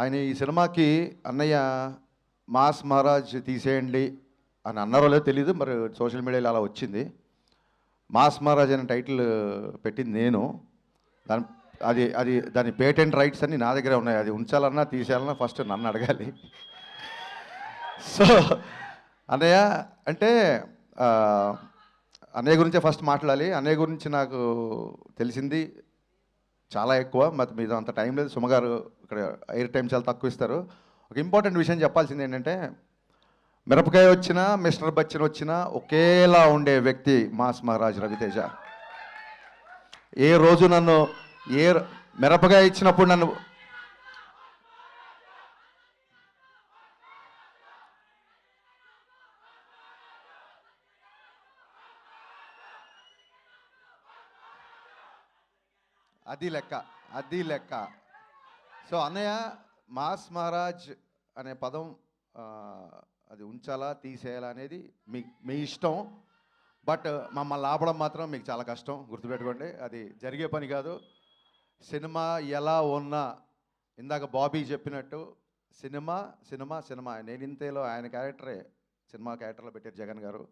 ఆయన ఈ సినిమాకి అన్నయ్య మాస్ మహారాజ్ తీసేయండి అని అన్నారో లేదో తెలీదు, మరి సోషల్ మీడియాలో అలా వచ్చింది. మాస్ మహారాజ్ అనే టైటిల్ పెట్టింది నేను. దాని అది అది దాని పేటెంట్ రైట్స్ అన్నీ నా దగ్గరే ఉన్నాయి. అది ఉంచాలన్నా తీసేయాలన్నా ఫస్ట్ నన్ను అడగాలి. సో అన్నయ్య అంటే అన్నయ్య గురించే ఫస్ట్ మాట్లాడాలి. అన్నయ్య గురించి నాకు తెలిసింది చాలా ఎక్కువ, మరి మీద అంత టైం లేదు. సుమగారు ఇక్కడ ఎయిర్ టైం చాలా తక్కువ ఇస్తారు. ఒక ఇంపార్టెంట్ విషయం చెప్పాల్సింది ఏంటంటే, మిరపకాయ వచ్చినా మిస్టర్ బచ్చన్ వచ్చినా ఒకేలా ఉండే వ్యక్తి మాస్ మహారాజ్ రవితేజ. ఏ రోజు నన్ను మిరపకాయ ఇచ్చినప్పుడు నన్ను అది లెక్క. సో అన్నయ్య మాస్ మహారాజ్ అనే పదం అది ఉంచాలా తీసేయాలా అనేది మీ ఇష్టం. బట్ మమ్మల్ని ఆపడం మాత్రం మీకు చాలా కష్టం, గుర్తుపెట్టుకోండి. అది జరిగే పని కాదు. సినిమా ఎలా ఉన్నా, ఇందాక బాబీ చెప్పినట్టు సినిమా సినిమా సినిమా. నేను ఇంతేలో ఆయన క్యారెక్టరే సినిమా క్యారెక్టర్లో పెట్టారు జగన్ గారు.